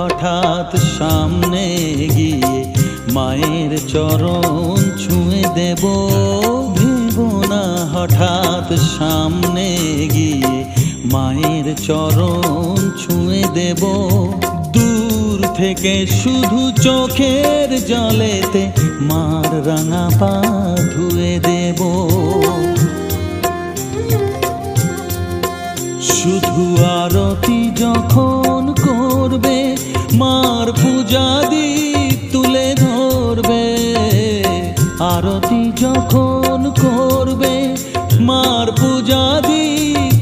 হঠাৎ সামনে গিয়ে মায়ের চরণ ছুঁয়ে দেব। ভেবো না হঠাৎ সামনে গিয়ে মায়ের চরণ ছুঁয়ে দেব। দূর থেকে শুধু চোখের জলেতে মার রাঙা পা ধুয়ে দেব। শুধু আরতি যখন করবে মার পূজা দীপ তুলে ধরবে। আরতি যখন করবে মার পূজা দীপ